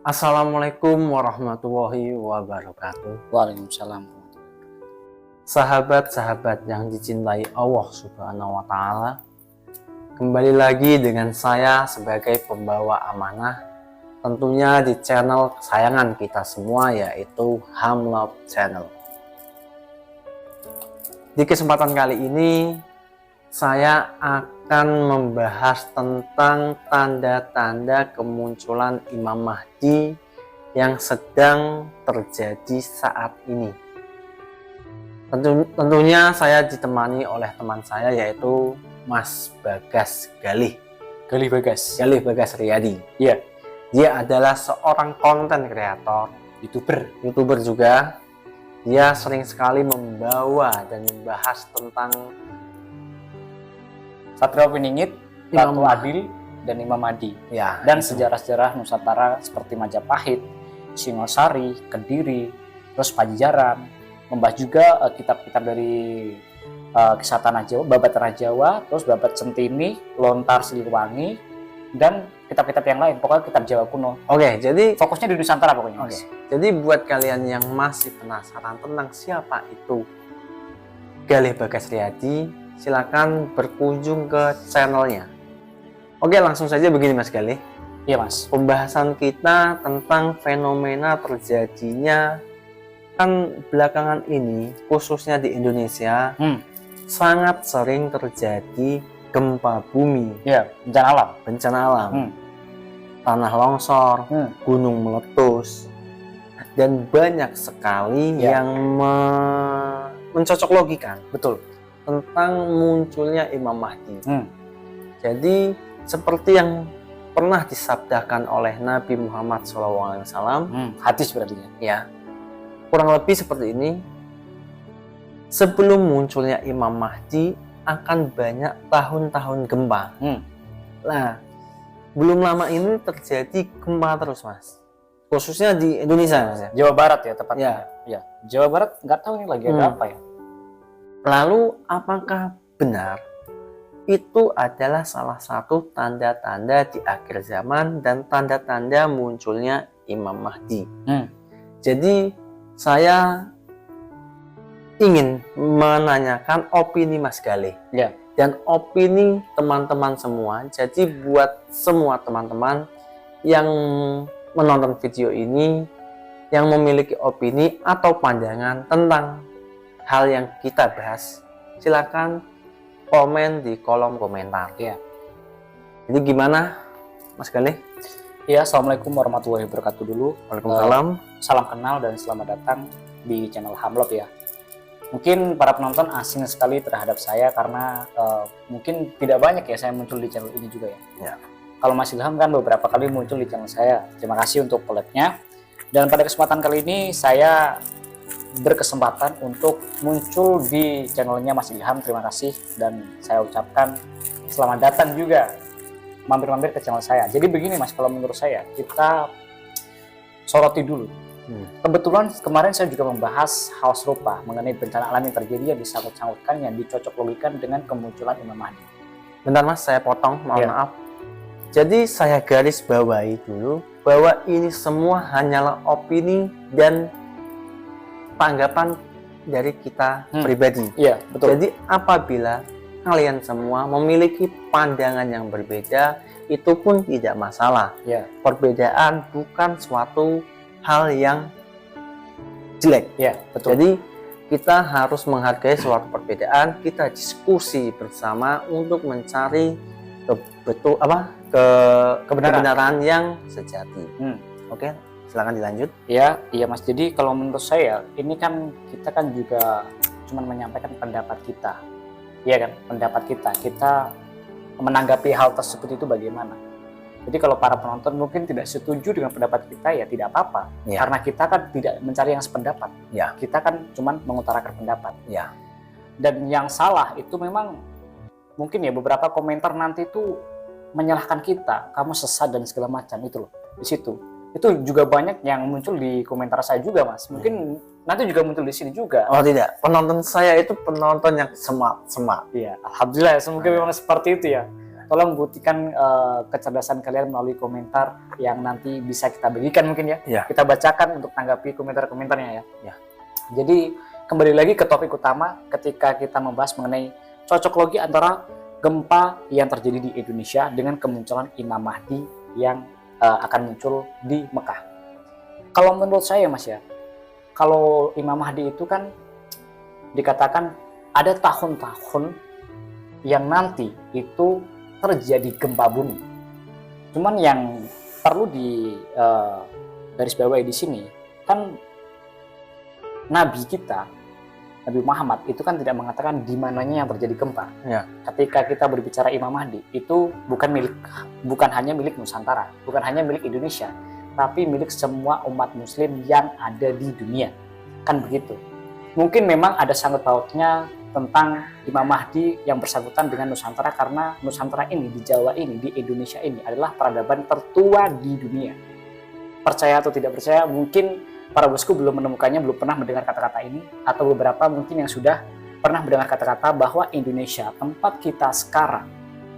Assalamualaikum warahmatullahi wabarakatuh. Waalaikumsalam. Sahabat-sahabat yang dicintai Allah Subhanahu wa Ta'ala, kembali lagi dengan saya sebagai pembawa amanah, tentunya di channel kesayangan kita semua, yaitu Hamlab Channel. Di kesempatan kali ini saya akan membahas tentang tanda-tanda kemunculan Imam Mahdi yang sedang terjadi saat ini. Tentunya saya ditemani oleh teman saya, yaitu Mas Bagas Galih Bagas Riyadi. Iya, Dia adalah seorang konten kreator, YouTuber juga. Dia sering sekali membawa dan membahas tentang Satria Piningit, Imam Ratu Adil, dan Imam Mahdi. ya Dan sejarah-sejarah Nusantara seperti Majapahit, Singosari, Kediri, terus Pajajaran. Membahas juga kitab-kitab dari Kisah Tanah Jawa, Babat Tanah Jawa, terus Babat Centini, Lontar Siliwangi, dan kitab-kitab yang lain. Pokoknya kitab Jawa kuno. Oke, jadi Fokusnya di Nusantara pokoknya. Oke. Jadi buat kalian yang masih penasaran tentang siapa itu Galih Bagas Riyadi, silakan berkunjung ke channelnya. Oke, langsung saja begini Mas Galih. Iya Mas. Pembahasan kita tentang fenomena terjadinya kan belakangan ini, khususnya di Indonesia, sangat sering terjadi gempa bumi, Iya, bencana alam. bencana alam, tanah longsor, gunung meletus, dan banyak sekali Ya. yang mencocok logikan Betul. tentang munculnya Imam Mahdi. Jadi seperti yang pernah disabdakan oleh Nabi Muhammad SAW, Hadis berarti ya. ya kurang lebih seperti ini. Sebelum munculnya Imam Mahdi akan banyak tahun-tahun gempa. Nah, belum lama ini terjadi gempa terus Mas, khususnya di Indonesia Mas ya. Jawa Barat ya tepatnya. Ya. Ya. Jawa Barat nggak tahu ini lagi ada apa ya. Lalu apakah benar itu adalah salah satu tanda-tanda di akhir zaman dan tanda-tanda munculnya Imam Mahdi? Jadi saya ingin menanyakan opini Mas Galih Ya. dan opini teman-teman semua. Jadi buat semua teman-teman yang menonton video ini, yang memiliki opini atau pandangan tentang hal yang kita bahas, silakan komen di kolom komentar. Iya. Jadi gimana Mas Galih? Iya, Assalamualaikum warahmatullahi wabarakatuh dulu. Waalaikumsalam. Salam kenal dan selamat datang di channel Hamlab ya. Mungkin para penonton asing sekali terhadap saya karena mungkin tidak banyak ya saya muncul di channel ini juga ya. Ya. Kalau Mas Ilham kan beberapa kali muncul di channel saya. Terima kasih untuk collab-nya. Dan pada kesempatan kali ini saya berkesempatan untuk muncul di channelnya Mas Ilham. Terima kasih dan saya ucapkan selamat datang juga mampir-mampir ke channel saya. Jadi begini Mas, kalau menurut saya kita soroti dulu. Kebetulan kemarin saya juga membahas hal serupa mengenai bencana alam yang terjadi yang disangkut-sangkutkan, yang dicocok logikan dengan kemunculan Imam Mahdi. Bentar Mas, saya potong, mohon Ya. maaf. Jadi saya garis bawahi dulu bahwa ini semua hanyalah opini dan tanggapan dari kita pribadi. Iya, betul. Jadi apabila kalian semua memiliki pandangan yang berbeda, itu pun tidak masalah. Ya. Perbedaan bukan suatu hal yang jelek. Ya, betul. Jadi kita harus menghargai suatu perbedaan, kita diskusi bersama untuk mencari kebenaran yang sejati. Oke, silakan dilanjut. Iya Mas. Jadi kalau menurut saya ini kan kita kan juga cuma menyampaikan pendapat kita. Iya kan, pendapat kita. Kita menanggapi hal tersebut itu bagaimana. Jadi kalau para penonton mungkin tidak setuju dengan pendapat kita ya tidak apa-apa. Ya. Karena kita kan tidak mencari yang sependapat. Ya. Kita kan cuma mengutarakan pendapat. Ya. Dan yang salah itu memang mungkin ya beberapa komentar nanti itu menyalahkan kita, kamu sesat dan segala macam itu loh. Di situ. Itu juga banyak yang muncul di komentar saya juga Mas. Mungkin nanti juga muncul di sini juga. Oh tidak, penonton saya itu penonton yang semak. Iya, alhamdulillah ya, semoga memang seperti itu ya. tolong buktikan kecerdasan kalian melalui komentar yang nanti bisa kita bagikan mungkin ya. Ya. Kita bacakan untuk tanggapi komentar-komentarnya ya. Ya. Jadi kembali lagi ke topik utama ketika kita membahas mengenai cocok logi antara gempa yang terjadi di Indonesia dengan kemunculan Imam Mahdi yang akan muncul di Mekah. Kalau menurut saya Mas ya, kalau Imam Mahdi itu kan dikatakan ada tahun-tahun yang nanti itu terjadi gempa bumi. Cuman yang perlu di garis bawahi di sini kan Nabi kita, Nabi Muhammad itu kan tidak mengatakan di mananya yang terjadi gempa. Ya. Ketika kita berbicara Imam Mahdi itu bukan hanya milik Nusantara, bukan hanya milik Indonesia, tapi milik semua umat Muslim yang ada di dunia. Kan begitu. Mungkin memang ada sangkut pautnya tentang Imam Mahdi yang bersangkutan dengan Nusantara karena Nusantara ini, di Jawa ini, di Indonesia ini adalah peradaban tertua di dunia. Percaya atau tidak percaya, mungkin para bosku belum menemukannya, belum pernah mendengar kata-kata ini, atau beberapa mungkin yang sudah pernah mendengar kata-kata bahwa Indonesia, tempat kita sekarang,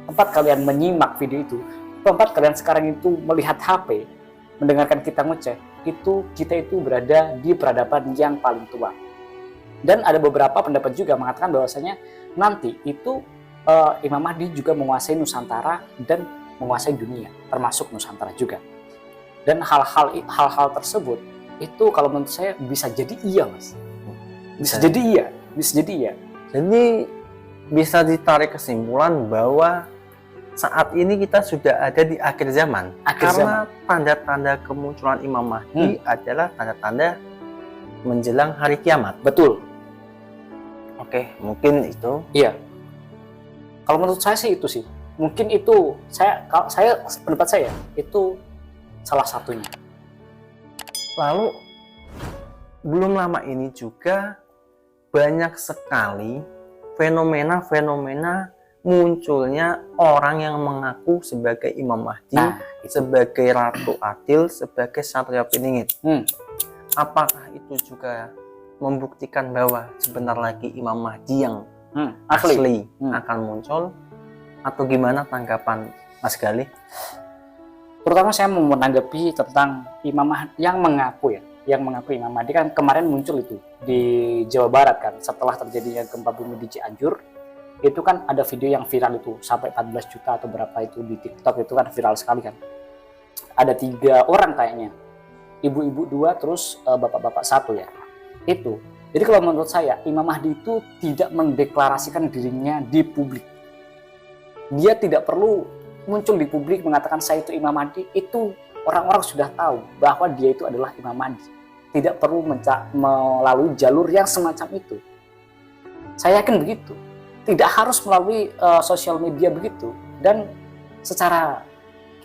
tempat kalian menyimak video itu, tempat kalian sekarang itu melihat HP, mendengarkan kita ngoceh, itu kita itu berada di peradaban yang paling tua. Dan ada beberapa pendapat juga mengatakan bahwasanya nanti itu Imam Mahdi juga menguasai Nusantara dan menguasai dunia, termasuk Nusantara juga. Dan hal-hal tersebut itu kalau menurut saya bisa jadi iya, Mas. Bisa jadi iya, bisa jadi iya. Jadi bisa ditarik kesimpulan bahwa saat ini kita sudah ada di akhir zaman. Karena tanda-tanda kemunculan Imam Mahdi adalah tanda-tanda menjelang hari kiamat. Betul. Oke, mungkin itu. Iya. Kalau menurut saya sih itu sih. Mungkin itu pendapat saya itu salah satunya. Lalu belum lama ini juga banyak sekali fenomena-fenomena munculnya orang yang mengaku sebagai Imam Mahdi, sebagai Ratu Adil, sebagai Satria Piningit. Apakah itu juga membuktikan bahwa sebentar lagi Imam Mahdi yang asli akan muncul, atau gimana tanggapan Mas Galih? Terutama saya mau menanggapi tentang Imam Mahdi yang mengaku Imam Mahdi kan kemarin muncul itu di Jawa Barat kan, setelah terjadinya gempa bumi di Cianjur. Itu kan ada video yang viral itu sampai 14 juta atau berapa itu di TikTok, itu kan viral sekali kan. Ada 3 orang kayaknya, ibu-ibu 2 terus bapak-bapak 1 ya. Itu. Jadi kalau menurut saya Imam Mahdi itu tidak mendeklarasikan dirinya di publik. Dia tidak perlu muncul di publik mengatakan saya itu Imam Mahdi. Itu orang-orang sudah tahu bahwa dia itu adalah Imam Mahdi. Tidak perlu melalui jalur yang semacam itu. Saya yakin begitu. Tidak harus melalui sosial media begitu. Dan secara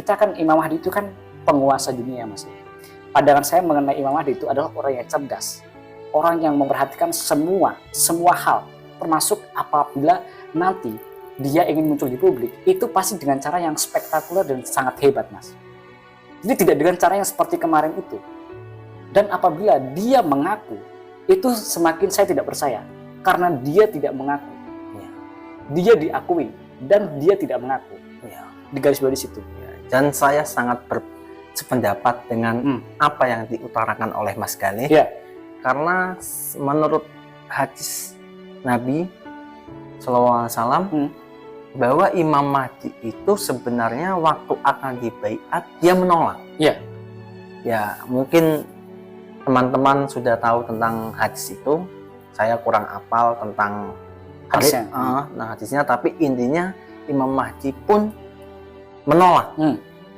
kita kan Imam Mahdi itu kan penguasa dunia, Mas. Pandangan saya mengenai Imam Mahdi itu adalah orang yang cerdas. Orang yang memperhatikan semua hal, termasuk apabila nanti dia ingin muncul di publik, itu pasti dengan cara yang spektakuler dan sangat hebat, Mas. Jadi tidak dengan cara yang seperti kemarin itu. Dan apabila dia mengaku, itu semakin saya tidak percaya, karena dia tidak mengaku. Dia diakui dan dia tidak mengaku. Di garis bawah di situ. Dan saya sangat sependapat dengan apa yang diutarakan oleh Mas Galih. Karena menurut hadis Nabi SAW, bahwa Imam Mahdi itu sebenarnya waktu akan dibaiat dia menolak. Ya mungkin teman-teman sudah tahu tentang hadis itu. Saya kurang hafal tentang hadisnya. Hadisnya, tapi intinya Imam Mahdi pun menolak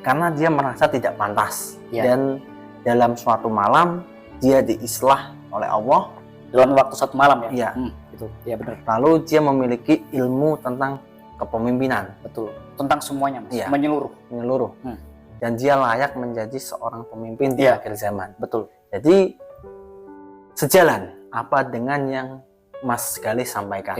karena dia merasa tidak pantas. Dan dalam suatu malam dia diislah oleh Allah dalam waktu 1 malam ya. Itu. Ya benar. Lalu dia memiliki ilmu tentang kepemimpinan. Betul. Tentang semuanya, Mas. Menyeluruh. Dan dia layak menjadi seorang pemimpin di akhir zaman. Betul. Jadi sejalan apa dengan yang Mas Galih sampaikan.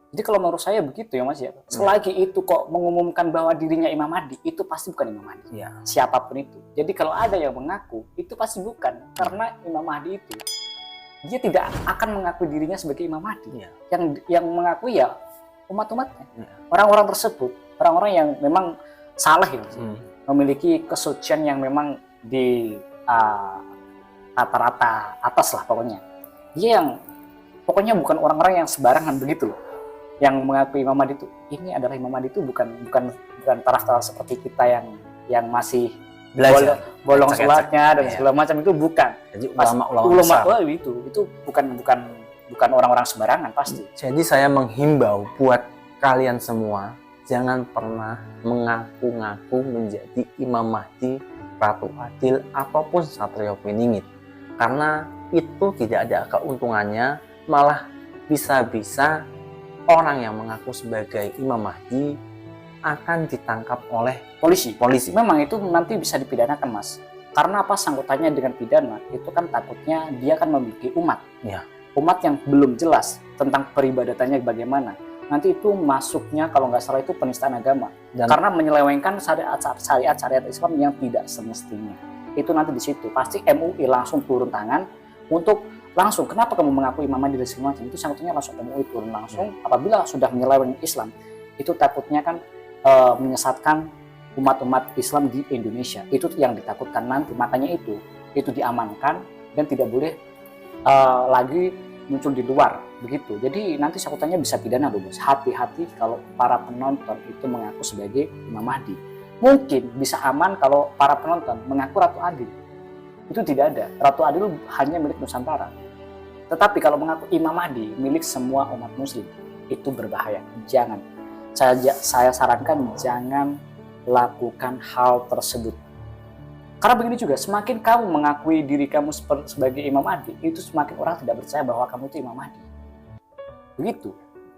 Jadi kalau menurut saya begitu ya, Mas ya. Selagi itu kok mengumumkan bahwa dirinya Imam Mahdi, itu pasti bukan Imam Mahdi. Siapapun itu. Jadi kalau ada yang mengaku, itu pasti bukan. Karena Imam Mahdi itu dia tidak akan mengakui dirinya sebagai Imam Mahdi. Yang mengakui ya umat-umatnya. Orang-orang tersebut orang-orang yang memang saleh ya, memiliki kesucian yang memang di rata-rata atas lah pokoknya. Dia yang pokoknya bukan orang-orang yang sembarangan begitu loh. Yang mengakui Imam Mahdi itu, ini adalah Imam Mahdi itu bukan taraf-taraf seperti kita yang masih bolong sholatnya dan segala macam, itu bukan. Jadi ulama itu bukan orang-orang sembarangan pasti. Jadi saya menghimbau buat kalian semua, jangan pernah mengaku-ngaku menjadi Imam Mahdi, Ratu Adil, ataupun Satrio Piningit. Karena itu tidak ada keuntungannya, malah bisa-bisa orang yang mengaku sebagai Imam Mahdi akan ditangkap oleh polisi. Memang itu nanti bisa dipidanakan, Mas. Karena apa sangkutannya dengan pidana? Itu kan takutnya dia akan memiliki umat. Ya. Umat yang belum jelas tentang peribadatannya bagaimana. Nanti itu masuknya kalau nggak salah itu penistaan agama. Karena menyelewengkan syariat Islam yang tidak semestinya. Itu nanti di situ pasti MUI langsung turun tangan untuk langsung, kenapa kamu mengaku Imam Mahdi dan segala macam, itu sangkutannya langsung MUI turun langsung. Apabila sudah menyeleweng Islam, itu takutnya kan menyesatkan umat-umat Islam di Indonesia. Itu yang ditakutkan nanti. Makanya itu diamankan dan tidak boleh lagi muncul di luar begitu. Jadi nanti sangkutannya bisa pidana loh, Bos. Hati-hati kalau para penonton itu mengaku sebagai Imam Mahdi. Mungkin bisa aman kalau para penonton mengaku Ratu Adil. Itu tidak ada. Ratu Adil hanya milik Nusantara. Tetapi kalau mengaku Imam Mahdi milik semua umat muslim, itu berbahaya. Jangan. Saya sarankan jangan lakukan hal tersebut. Karena begini juga, semakin kamu mengakui diri kamu sebagai Imam Mahdi, itu semakin orang tidak percaya bahwa kamu itu Imam Mahdi. Begitu.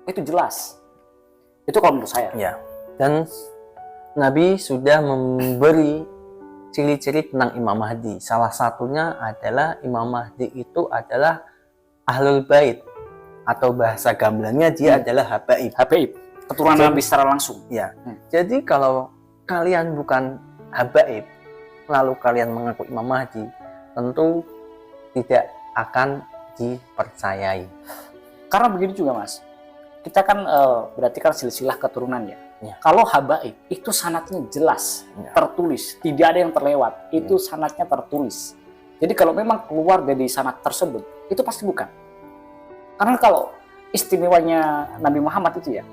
Itu jelas. Itu kalau menurut saya. Ya. Dan Nabi sudah memberi ciri-ciri tentang Imam Mahdi. Salah satunya adalah Imam Mahdi itu adalah Ahlul Bait, atau bahasa gamelannya dia adalah Habaib. Keturunan Nabi secara langsung. Ya. Jadi kalau kalian bukan Habaib, lalu kalian mengaku Imam Mahdi, tentu tidak akan dipercayai. Karena begini juga, Mas. Kita kan berarti kan silsilah keturunan ya. Ya. Kalau Habaib itu sanadnya jelas, tertulis, tidak ada yang terlewat. Itu sanadnya tertulis. Jadi kalau memang keluar dari sanad tersebut, itu pasti bukan. Karena kalau istimewanya Nabi Muhammad itu ya,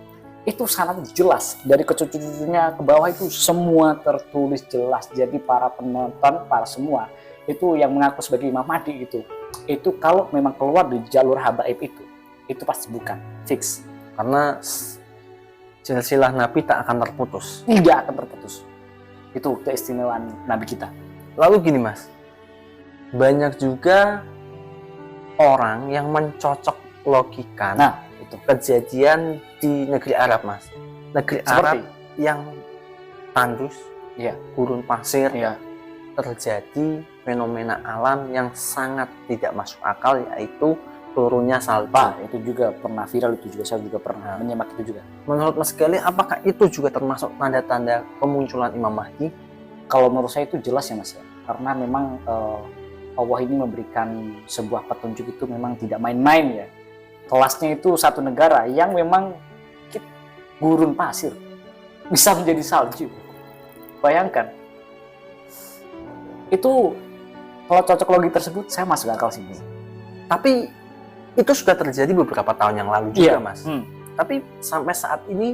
itu sangat jelas dari cucu-cucunya ke bawah itu semua tertulis jelas. Jadi para penonton, para semua itu yang mengaku sebagai Imam Mahdi itu kalau memang keluar di jalur Habaib itu pasti bukan, fix. Karena silsilah Nabi tak akan terputus. Tidak akan terputus. Itu keistimewaan Nabi kita. Lalu gini, Mas, banyak juga orang yang mencocok logikan itu kejadian di negeri Arab, Mas. Negeri Arab yang tandus, gurun pasir, terjadi fenomena alam yang sangat tidak masuk akal, yaitu turunnya salju. Itu juga pernah viral, itu juga saya juga pernah menyimak itu juga. Menurut Mas Gali, apakah itu juga termasuk tanda-tanda kemunculan Imam Mahdi? Kalau menurut saya itu jelas ya, Mas, karena memang Allah ini memberikan sebuah petunjuk itu memang tidak main-main ya. Kelasnya itu satu negara yang memang gurun pasir bisa menjadi salju. Bayangkan. Itu kalau cocok logi tersebut saya masuk akal sih. Tapi itu sudah terjadi beberapa tahun yang lalu juga, Mas. Tapi sampai saat ini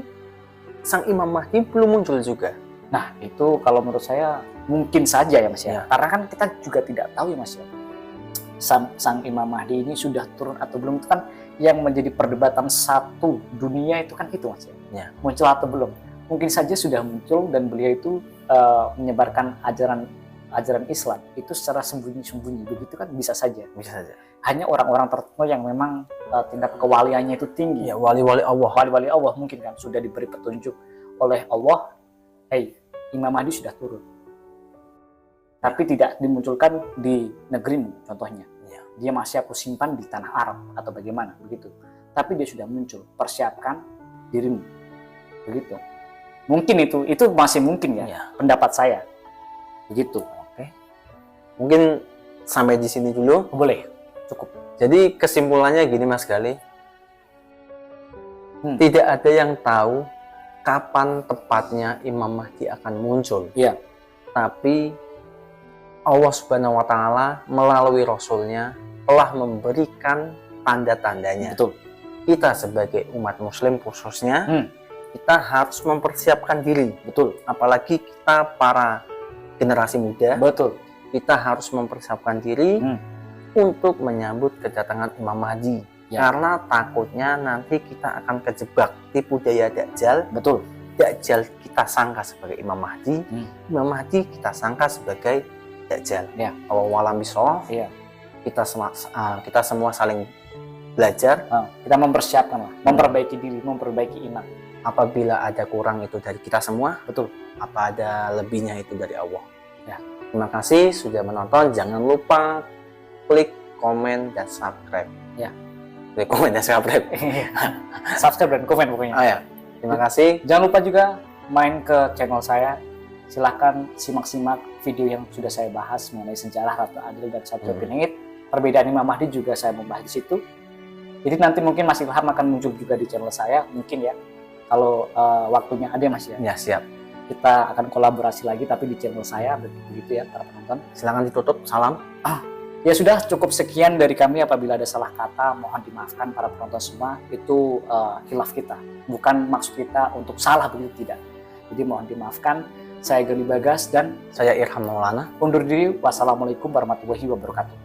sang Imam Mahdi belum muncul juga. Nah, itu kalau menurut saya mungkin saja ya, Mas ya. Karena kan kita juga tidak tahu ya, Mas ya. Sang Imam Mahdi ini sudah turun atau belum, itu kan yang menjadi perdebatan satu dunia itu kan itu, Mas ya. Muncul atau belum. Mungkin saja sudah muncul dan beliau itu menyebarkan ajaran Islam itu secara sembunyi-sembunyi, begitu kan bisa saja. Hanya orang-orang tertentu yang memang tingkat kewaliannya itu tinggi. Ya, wali-wali Allah mungkin kan sudah diberi petunjuk oleh Allah, Imam Mahdi sudah turun. Tapi tidak dimunculkan di negerimu contohnya. Dia masih aku simpan di tanah Arab atau bagaimana begitu. Tapi dia sudah muncul, persiapkan dirimu. Begitu. Mungkin itu masih mungkin ya. Pendapat saya. Begitu. Oke. Mungkin sampai di sini dulu. Boleh. Cukup. Jadi kesimpulannya gini, Mas Gali. Tidak ada yang tahu kapan tepatnya Imam Mahdi akan muncul. Iya. Tapi Allah Subhanahu wa Ta'ala melalui Rasulnya telah memberikan tanda-tandanya. Betul. Kita sebagai umat Muslim khususnya, kita harus mempersiapkan diri. Betul. Apalagi kita para generasi muda, Betul. kita harus mempersiapkan diri untuk menyambut kedatangan Imam Mahdi. Ya. Karena takutnya nanti kita akan kejebak tipu daya Dajjal. Betul. Dajjal kita sangka sebagai Imam Mahdi, Imam Mahdi kita sangka sebagai Dajjal. Ya. Wallahualam bishawab. Iya. Kita semua saling belajar. Kita mempersiapkan lah, memperbaiki diri, memperbaiki iman. Apabila ada kurang itu dari kita semua, Betul. apa ada lebihnya itu dari Allah. Ya. Terima kasih sudah menonton. Jangan lupa klik, komen, dan subscribe. Ya. Klik, komen, dan subscribe. Subscribe dan komen pokoknya. Oh ya. Terima kasih. Jangan lupa juga main ke channel saya. Silahkan simak-simak video yang sudah saya bahas mengenai sejarah Ratu Adil dan Satria Piningit. Perbedaan Imam Mahdi juga saya membahas di situ. Jadi nanti mungkin Mas Ilham akan muncul juga di channel saya, mungkin ya. Kalau waktunya ada Mas ya. Ya, siap. Kita akan kolaborasi lagi tapi di channel saya, begitu ya para penonton. Silakan ditutup. Salam. Ya sudah, cukup sekian dari kami. Apabila ada salah kata, mohon dimaafkan para penonton semua. Itu khilaf kita, bukan maksud kita untuk salah, begitu tidak. Jadi mohon dimaafkan. Saya Gali Bagas dan Saya Irham Maulana. undur diri. Wassalamualaikum warahmatullahi wabarakatuh.